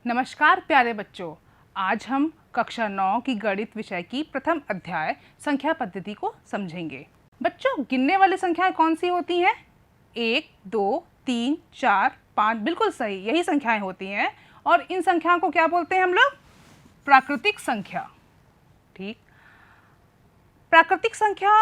नमस्कार प्यारे बच्चों, आज हम कक्षा 9 की गणित विषय की प्रथम अध्याय संख्या पद्धति को समझेंगे। बच्चों, गिनने वाली संख्याएं कौन सी होती हैं? 1, 2, 3, 4, 5, बिल्कुल सही, यही संख्याएं होती हैं। और इन संख्याओं को क्या बोलते हैं हम लोग? प्राकृतिक संख्या। ठीक, प्राकृतिक संख्या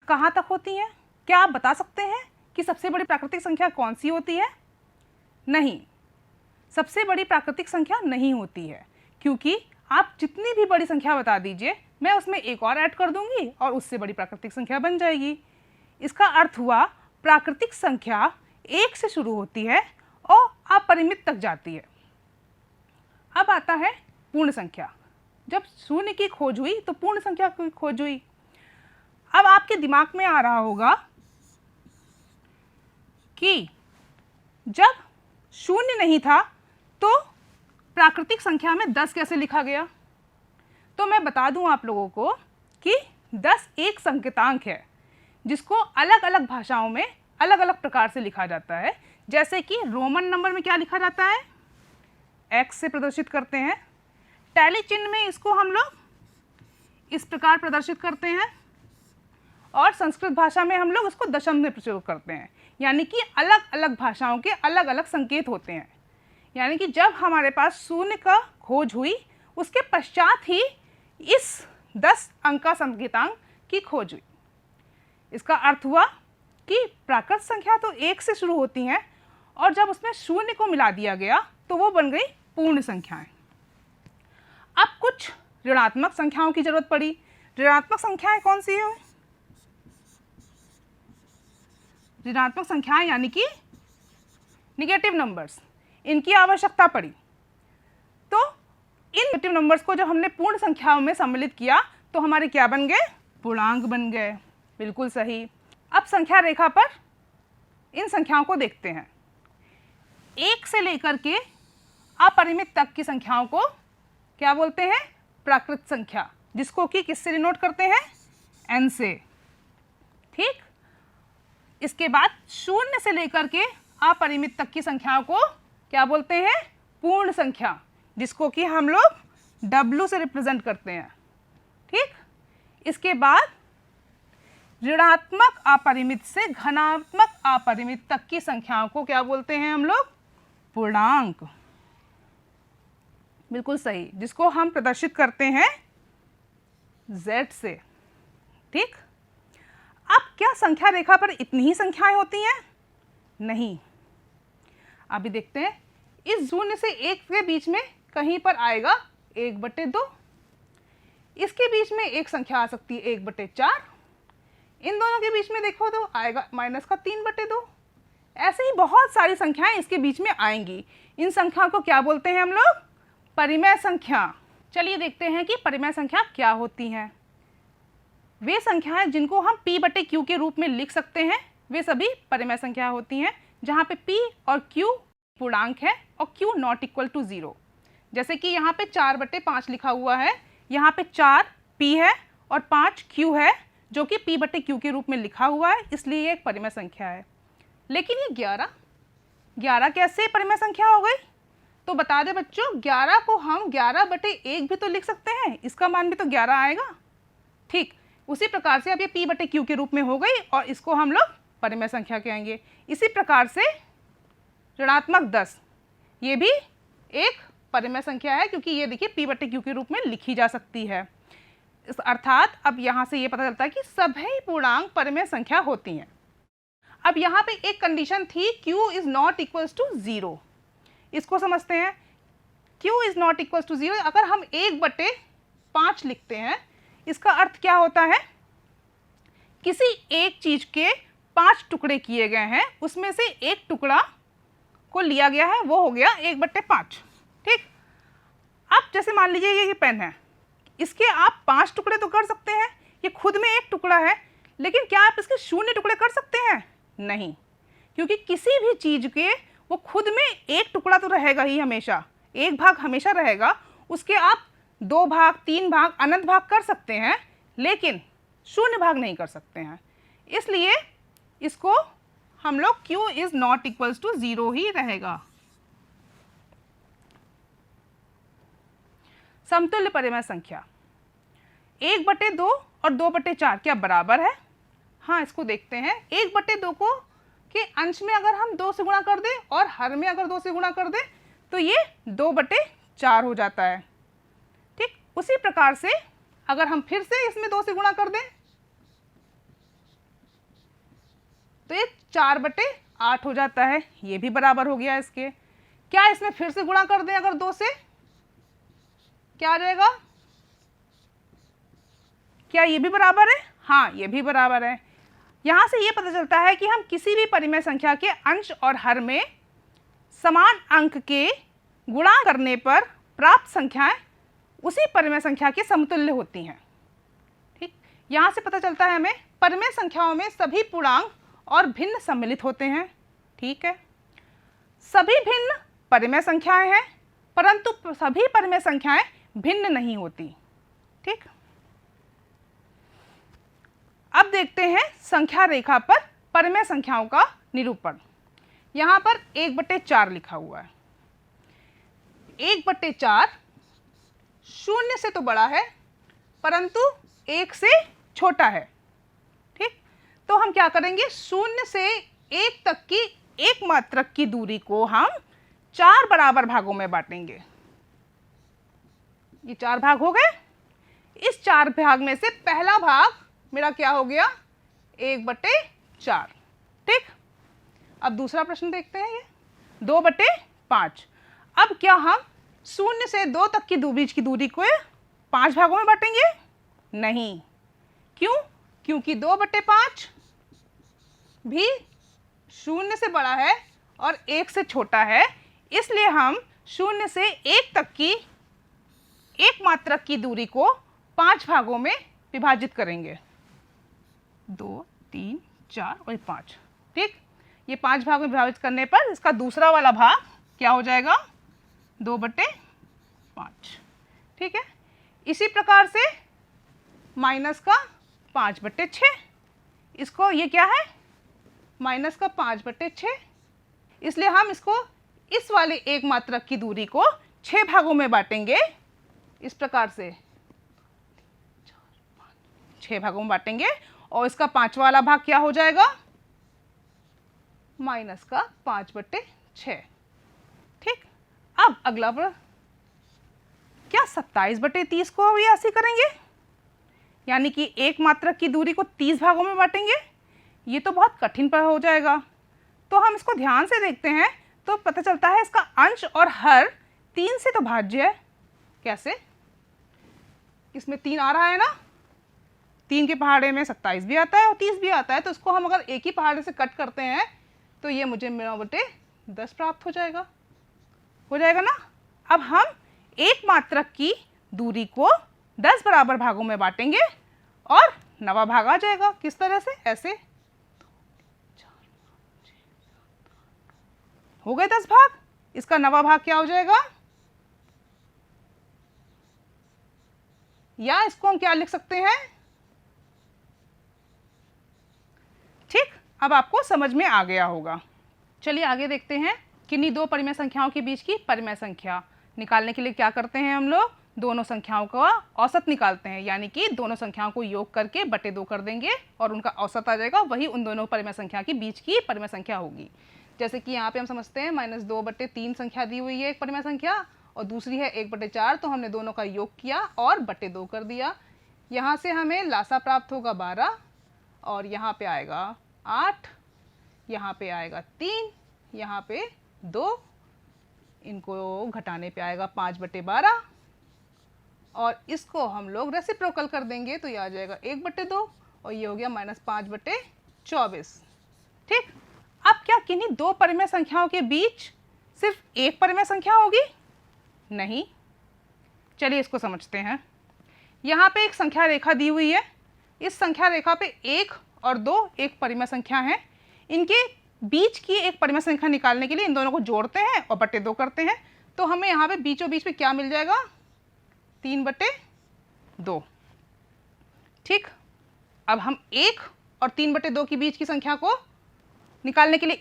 कहाँ तक होती हैं? क्या आप बता सकते हैं कि सबसे बड़ी प्राकृतिक संख्या कौन सी होती है? नहीं, सबसे बड़ी प्राकृतिक संख्या नहीं होती है, क्योंकि आप जितनी भी बड़ी संख्या बता दीजिए, मैं उसमें एक और ऐड कर दूंगी और उससे बड़ी प्राकृतिक संख्या बन जाएगी। इसका अर्थ हुआ प्राकृतिक संख्या 1 से शुरू होती है और अपरिमित तक जाती है। अब आता है पूर्ण संख्या। जब शून्य की खोज हुई तो पूर्ण संख्या की खोज हुई। अब आपके दिमाग में आ रहा होगा कि जब शून्य नहीं था तो प्राकृतिक संख्या में 10 कैसे लिखा गया? तो मैं बता दूं आप लोगों को कि 10 एक संकेतांक है जिसको अलग अलग भाषाओं में अलग अलग प्रकार से लिखा जाता है। जैसे कि रोमन नंबर में क्या लिखा जाता है? x से प्रदर्शित करते हैं। टैली चिन्ह में इसको हम लोग इस प्रकार प्रदर्शित करते हैं और संस्कृत भाषा में हम लोग उसको दशम में प्रयोग करते हैं। यानी कि अलग अलग भाषाओं के अलग अलग संकेत होते हैं। यानी कि जब हमारे पास शून्य का खोज हुई उसके पश्चात ही इस 10 अंक का संकेतांक की खोज हुई। इसका अर्थ हुआ कि प्राकृत संख्या तो 1 से शुरू होती हैं और जब उसमें शून्य को मिला दिया गया तो वो बन गई पूर्ण संख्याएं। अब कुछ ऋणात्मक संख्याओं की जरूरत पड़ी। ऋणात्मक संख्याएं कौन सी हैं? ऋणात्मक संख्याएं यानी कि निगेटिव नंबर्स, इनकी आवश्यकता पड़ी। तो इन नेगेटिव नंबर्स को जब हमने पूर्ण संख्याओं में सम्मिलित किया तो हमारे क्या बन गए? पूर्णांक बन गए। बिल्कुल सही। अब संख्या रेखा पर इन संख्याओं को देखते हैं। 1 से लेकर के अपरिमित तक की संख्याओं को क्या बोलते हैं? प्राकृत संख्या, जिसको कि किससे डिनोट करते हैं? n से। ठीक, इसके बाद 0 से लेकर के अपरिमित तक की संख्याओं को क्या बोलते हैं? पूर्ण संख्या, जिसको कि हम लोग W से रिप्रेजेंट करते हैं। ठीक, इसके बाद ऋणात्मक अपरिमित से धनात्मक अपरिमित तक की संख्याओं को क्या बोलते हैं हम लोग? पूर्णांक। बिल्कुल सही, जिसको हम प्रदर्शित करते हैं Z से। ठीक, अब क्या संख्या रेखा पर इतनी ही संख्याएं होती हैं? नहीं, अभी देखते हैं। इस 0 से 1 के बीच में कहीं पर आएगा 1/2। इसके बीच में एक संख्या आ सकती है 1/4। इन दोनों के बीच में देखो तो आएगा -3/2। ऐसे ही बहुत सारी संख्याएं इसके बीच में आएंगी। इन संख्याओं को क्या बोलते हैं हम लोग? परिमेय संख्या। चलिए देखते हैं कि परिमेय संख्या क्या होती हैं। वे संख्याएं जिनको हम p/q के रूप में लिख सकते हैं वे सभी परिमेय संख्या होती हैं, जहाँ पे p और q पूर्णांक है और q नॉट इक्वल टू 0। जैसे कि यहाँ पे 4/5 लिखा हुआ है, यहाँ पे 4 p है और 5 q है, जो कि p/q के रूप में लिखा हुआ है, इसलिए ये एक परिमेय संख्या है। लेकिन ये 11 कैसे परिमेय संख्या हो गई? तो बता दें बच्चों, 11 को हम 11/1 भी तो लिख सकते हैं, इसका मान भी तो 11 आएगा। ठीक, उसी प्रकार से अब ये p/q के रूप में हो गई और इसको हम लोग परिमेय संख्या कहेंगे। इसी प्रकार से ऋणात्मक 10 ये भी एक परिमेय संख्या है, क्योंकि ये देखिए p/q के रूप में लिखी जा सकती है। अर्थात अब यहाँ से ये पता चलता है कि सभी पूर्णांक परिमेय संख्या होती हैं। अब यहाँ पे एक कंडीशन थी, q is not equals to 0। इसको समझते हैं। q is not equals to 0 अगर हम 1/5 लिखते हैं, इसका अर्थ क्या होता है? किसी एक चीज के 5 टुकड़े किए गए हैं, उसमें से एक टुकड़ा को लिया गया है, वो हो गया 1/5। ठीक, अब जैसे मान लीजिए ये पेन है, इसके आप 5 टुकड़े तो कर सकते हैं, ये खुद में एक टुकड़ा है, लेकिन क्या आप इसके 0 टुकड़े कर सकते हैं? नहीं, क्योंकि किसी भी चीज के वो खुद में एक टुकड़ा तो रहेगा ही, हमेशा एक भाग हमेशा रहेगा। उसके आप 2 भाग 3 भाग अनंत भाग कर सकते हैं, लेकिन 0 भाग नहीं कर सकते हैं। इसलिए इसको हम लोग q is not equals to 0 ही रहेगा। समतुल्य परिमेय संख्या 1/2 और 2/4 क्या बराबर है? हाँ, इसको देखते हैं। 1/2 को के अंश में अगर हम 2 से गुणा कर दें और हर में अगर 2 से गुणा कर दें तो ये 2/4 हो जाता है। ठीक, उसी प्रकार से अगर हम फिर से इसमें 2 से गुणा कर दें तो ये 4/8 हो जाता है। ये भी बराबर हो गया इसके। क्या इसमें फिर से गुणा कर दें अगर 2 से, क्या आ जाएगा? क्या ये भी बराबर है? हाँ, ये भी बराबर है। यहाँ से ये पता चलता है कि हम किसी भी परिमेय संख्या के अंश और हर में समान अंक के गुणा करने पर प्राप्त संख्याएं उसी परिमेय संख्या के समतुल्य होती हैं। ठीक, यहाँ से पता चलता है हमें परिमेय संख्याओं में सभी पूर्णांक और भिन्न सम्मिलित होते हैं। ठीक है, सभी भिन्न परिमेय संख्याएं हैं, परंतु सभी परिमेय संख्याएं भिन्न नहीं होती। ठीक, अब देखते हैं संख्या रेखा पर परिमेय संख्याओं का निरूपण। यहाँ पर 1/4 लिखा हुआ है। 1/4 0 से तो बड़ा है परंतु 1 से छोटा है। ठीक, तो हम क्या करेंगे? 0 से 1 तक की एक मात्रक की दूरी को हम 4 बराबर भागों में बांटेंगे। ये 4 भाग हो गए। इस 4 भाग में से पहला भाग मेरा क्या हो गया? 1/4। ठीक, अब दूसरा प्रश्न देखते हैं। ये 2/5। अब क्या हम 0 से 2 तक की बीच की दूरी को 5 भागों में बांटेंगे? नहीं। क्यों? क्योंकि 2/5 भी 0 से बड़ा है और 1 से छोटा है, इसलिए हम 0 से 1 तक की एक मात्रक की दूरी को 5 भागों में विभाजित करेंगे। 2, 3, 4 और 5। ठीक, ये 5 भाग में विभाजित करने पर इसका दूसरा वाला भाग क्या हो जाएगा? 2/5। ठीक है, इसी प्रकार से माइनस का 5/6, इसको ये क्या है? माइनस का 5/6, इसलिए हम इसको इस वाले एक मात्रक की दूरी को 6 भागों में बांटेंगे। इस प्रकार से 6 भागों में बांटेंगे और इसका 5वां वाला भाग क्या हो जाएगा? माइनस का 5/6। ठीक, अब अगला पर क्या 27/30 को भी ऐसे करेंगे? यानी कि एक मात्रक की दूरी को 30 भागों में बांटेंगे। ये तो बहुत कठिन पर हो जाएगा, तो हम इसको ध्यान से देखते हैं तो पता चलता है इसका अंश और हर 3 से तो भाज्य है। कैसे? इसमें 3 आ रहा है ना, 3 के पहाड़े में 27 भी आता है और 30 भी आता है, तो इसको हम अगर एक ही पहाड़े से कट करते हैं तो ये मुझे 9/10 प्राप्त हो जाएगा ना। अब हम एक मात्रक की दूरी को 10 बराबर भागों में बांटेंगे और 9वां भाग आ जाएगा। किस तरह से? ऐसे हो गए 10 भाग। इसका 9वां भाग क्या हो जाएगा? या इसको हम क्या लिख सकते हैं? ठीक, अब आपको समझ में आ गया होगा। चलिए आगे देखते हैं। किन्हीं दो परिमेय संख्याओं के बीच की परिमेय संख्या निकालने के लिए क्या करते हैं हम लोग? दोनों संख्याओं का औसत निकालते हैं, यानी कि दोनों संख्याओं को योग करके बटे 2 कर देंगे और उनका औसत आ जाएगा, वही उन दोनों परिमेय संख्या के बीच की परिमेय संख्या होगी। जैसे कि यहाँ पे हम समझते हैं -2/3 संख्या दी हुई है एक परिमेय संख्या और दूसरी है 1/4, तो हमने दोनों का योग किया और बटे 2 कर दिया। यहाँ से हमें लासा प्राप्त होगा 12 और यहाँ पे आएगा 8, यहाँ पे आएगा 3, यहाँ पे 2, इनको घटाने पे आएगा 5/12 और इसको हम लोग रेसिप्रोकल कर देंगे तो ये आ जाएगा 1/2 और ये हो गया -5/24। ठीक, अब क्या किन्हीं दो परिमेय संख्याओं के बीच सिर्फ एक परिमेय संख्या होगी? नहीं। चलिए इसको समझते हैं। यहाँ पे एक संख्या रेखा दी हुई है। इस संख्या रेखा पे 1 और 2 एक परिमेय संख्या है। इनके बीच की एक परिमेय संख्या निकालने के लिए इन दोनों को जोड़ते हैं और बटे 2 करते हैं, तो हमें यहाँ पे बीचों बीच में क्या मिल जाएगा? 3/2। ठीक, अब हम 1 और 3/2 के बीच की संख्या को निकालने के लिए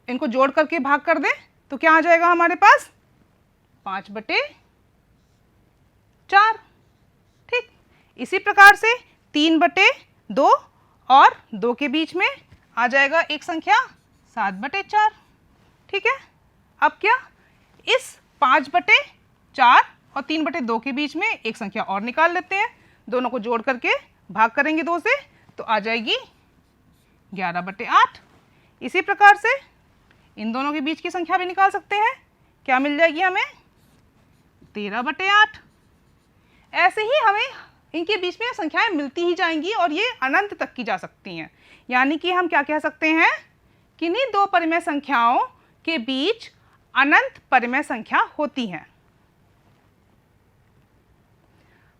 इनको जोड़ करके भाग कर दें तो क्या आ जाएगा हमारे पास? 5/2। 4। ठीक, इसी प्रकार से 3/2 और 2 के बीच में आ जाएगा एक संख्या 7/4। ठीक है, अब क्या, इस 5/4 और 3/2 के बीच में एक संख्या और निकाल लेते हैं। दोनों को जोड़ करके भाग करेंगे 2 से तो आ जाएगी 11/8। इसी प्रकार से इन दोनों के बीच की संख्या भी निकाल सकते हैं। क्या मिल जाएगी हमें, 13/8। ऐसे ही हमें इनके बीच में संख्याएं मिलती ही जाएंगी और ये अनंत तक की जा सकती हैं। यानी कि हम क्या कह सकते हैं, किन्हीं दो परिमेय संख्याओं के बीच अनंत परिमेय संख्या होती हैं।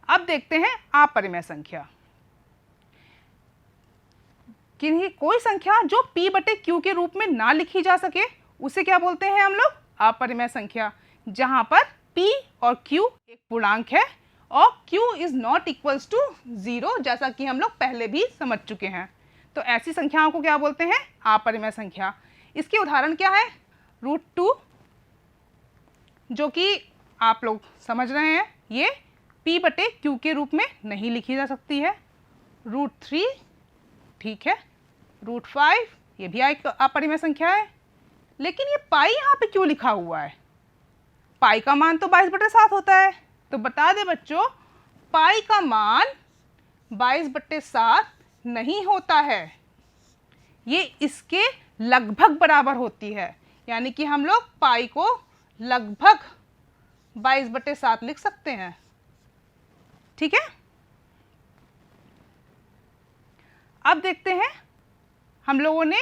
अब देखते हैं अपरिमेय संख्या। किन्हीं कोई संख्या जो p/q के रूप में ना लिखी जा सके उसे क्या बोलते हैं हम लोग, अपरिमेय संख्या। जहां पर p और q एक पूर्णांक है और q is not equals to 0, जैसा कि हम लोग पहले भी समझ चुके हैं। तो ऐसी संख्याओं को क्या बोलते हैं, अपरिमेय संख्या। इसके उदाहरण क्या है, √2, जो कि आप लोग समझ रहे हैं, ये p/q के रूप में नहीं लिखी जा सकती है। √3, ठीक है, √5, ये भी एक अपरिमेय संख्या है। लेकिन ये पाई यहाँ पे क्यों लिखा हुआ है, पाई का मान तो 22/7 होता है। तो बता दें बच्चों, पाई का मान 22/7 नहीं होता है, ये इसके लगभग बराबर होती है। यानी कि हम लोग पाई को लगभग 22/7 लिख सकते हैं। ठीक है, अब देखते हैं हम लोगों ने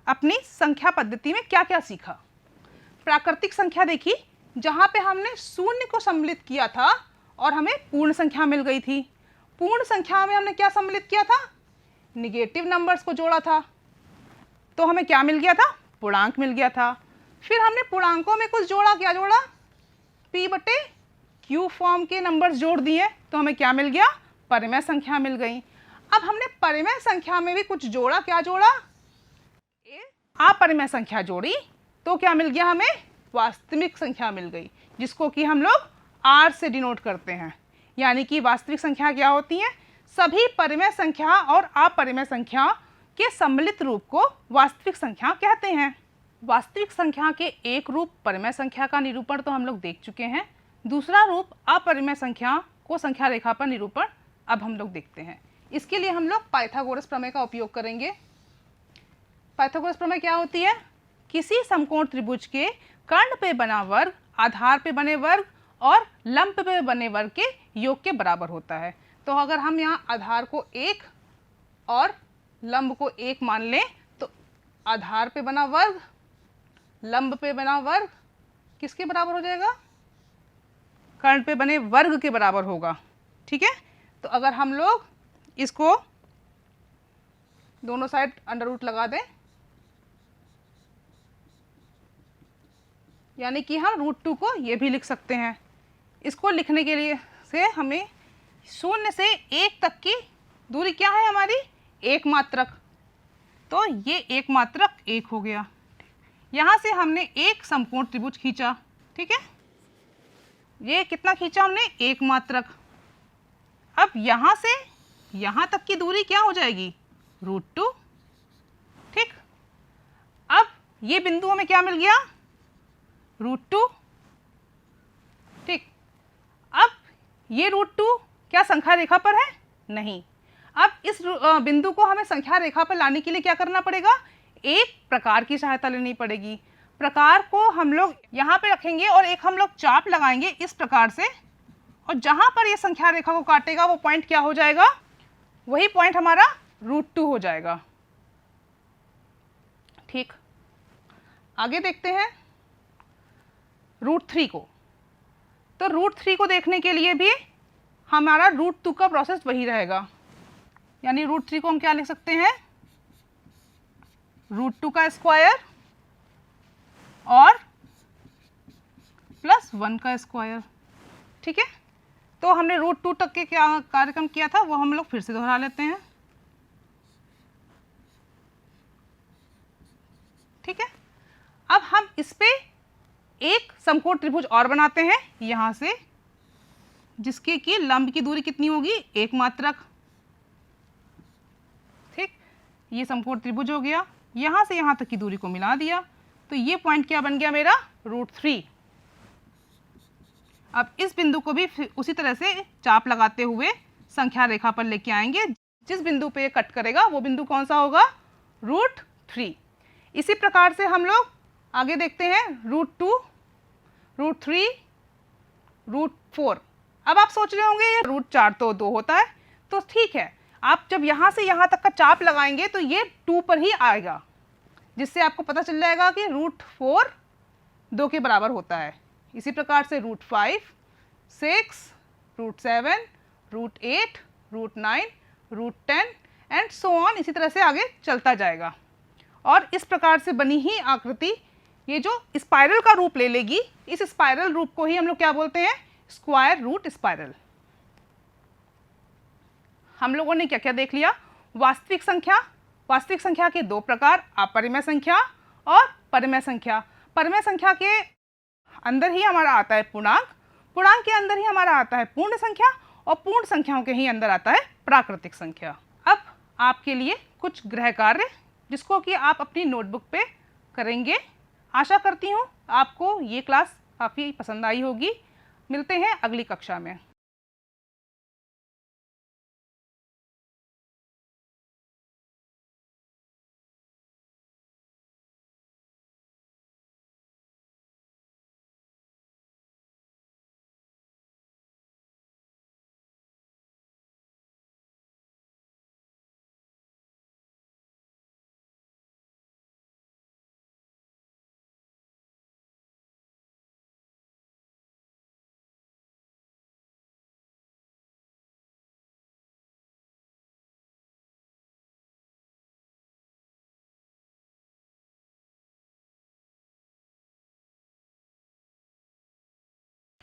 अपनी संख्या पद्धति में क्या क्या सीखा। प्राकृतिक संख्या देखी, जहाँ पे हमने शून्य को सम्मिलित किया था और हमें पूर्ण संख्या मिल गई थी। पूर्ण संख्या में हमने क्या सम्मिलित किया था, निगेटिव नंबर्स को जोड़ा था, तो हमें क्या मिल गया था, पूर्णांक मिल गया था। फिर हमने पूर्णांकों में कुछ जोड़ा, क्या जोड़ा, p/q फॉर्म के नंबर्स जोड़ दिए तो हमें क्या मिल गया, परिमेय संख्या मिल गई। अब हमने परिमेय संख्या में भी कुछ जोड़ा, क्या जोड़ा, अपरिमेय संख्या जोड़ी तो क्या मिल गया, हमें वास्तविक संख्या मिल गई, जिसको कि हम लोग r से डिनोट करते हैं। यानी कि वास्तविक संख्या क्या होती है, सभी परिमेय संख्या और अपरिमेय संख्या के सम्मिलित रूप को वास्तविक संख्या कहते हैं। वास्तविक संख्या के एक रूप परिमेय संख्या का निरूपण तो हम लोग देख चुके हैं। दूसरा रूप अपरिमेय संख्या को संख्या रेखा पर निरूपण अब हम लोग देखते हैं। इसके लिए हम लोग पाइथागोरस प्रमेय का उपयोग करेंगे। पाइथागोरस प्रमेय क्या होती है, किसी समकोण त्रिभुज के कर्ण पे बना वर्ग आधार पे बने वर्ग और लंब पे बने वर्ग के योग के बराबर होता है। तो अगर हम यहाँ आधार को 1 और लंब को 1 मान लें तो आधार पे बना वर्ग लंब पे बना वर्ग किसके बराबर हो जाएगा, कर्ण पे बने वर्ग के बराबर होगा। ठीक है, तो अगर हम लोग इसको दोनों साइड अंडर रूट लगा दें, यानी कि हम √2 को ये भी लिख सकते हैं। इसको लिखने के लिए से हमें 0 से 1 तक की दूरी क्या है हमारी, एक मात्रक, तो ये एक मात्रक 1 हो गया। यहाँ से हमने एक समकोण त्रिभुज खींचा। ठीक है, ये कितना खींचा हमने, एक मात्रक। अब यहाँ से यहाँ तक की दूरी क्या हो जाएगी, √2। ठीक, अब ये बिंदु हमें क्या मिल गया, √2। ठीक, अब ये √2 क्या संख्या रेखा पर है, नहीं। अब इस बिंदु को हमें संख्या रेखा पर लाने के लिए क्या करना पड़ेगा, एक प्रकार की सहायता लेनी पड़ेगी। प्रकार को हम लोग यहाँ पे रखेंगे और एक हम लोग चाप लगाएंगे इस प्रकार से, और जहाँ पर ये संख्या रेखा को काटेगा वो पॉइंट क्या हो जाएगा, वही पॉइंट हमारा √2 हो जाएगा। ठीक, आगे देखते हैं √3 को। तो √3 को देखने के लिए भी हमारा √2 का प्रोसेस वही रहेगा। यानी √3 को हम क्या लिख सकते हैं, √2 का स्क्वायर और +1 का स्क्वायर। ठीक है, तो हमने √2 तक के क्या कार्यक्रम किया था वो हम लोग फिर से दोहरा लेते हैं। ठीक है, अब हम इस पे एक समकोण त्रिभुज और बनाते हैं। यहाँ से जिसके कि लंब की दूरी कितनी होगी, 1 मात्रक। ठीक, ये समकोण त्रिभुज हो गया। यहाँ से यहाँ तक की दूरी को मिला दिया, तो ये पॉइंट क्या बन गया मेरा, √3। अब इस बिंदु को भी उसी तरह से चाप लगाते हुए संख्या रेखा पर लेके आएंगे। जिस बिंदु पे ये कट करेगा वो बिंदु कौन सा होगा, √3। इसी प्रकार से हम लोग आगे देखते हैं, √2, √3, √4। अब आप सोच रहे होंगे ये √4 तो 2 होता है, तो ठीक है, आप जब यहाँ से यहाँ तक का चाप लगाएंगे तो ये 2 पर ही आएगा, जिससे आपको पता चल जाएगा कि √4 2 के बराबर होता है। इसी प्रकार से √5, 6, √7, √8, √9, √10 एंड सो ऑन, इसी तरह से आगे चलता जाएगा। और इस प्रकार से बनी ही आकृति ये जो स्पाइरल का रूप ले लेगी, इस स्पाइरल रूप को ही हम लोग क्या बोलते हैं, स्क्वायर रूट स्पाइरल। हम लोगों ने क्या क्या देख लिया, वास्तविक संख्या। वास्तविक संख्या के 2 प्रकार, अपरिमेय संख्या और परिमेय संख्या। परिमेय संख्या के अंदर ही हमारा आता है पूर्णांक, पूर्णांक के अंदर ही हमारा आता है पूर्ण संख्या, और पूर्ण संख्याओं के ही अंदर आता है प्राकृतिक संख्या। अब आपके लिए कुछ गृह कार्य जिसको कि आप अपनी नोटबुक पे करेंगे। आशा करती हूँ आपको ये क्लास काफ़ी पसंद आई होगी। मिलते हैं अगली कक्षा में।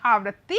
आवृत्ति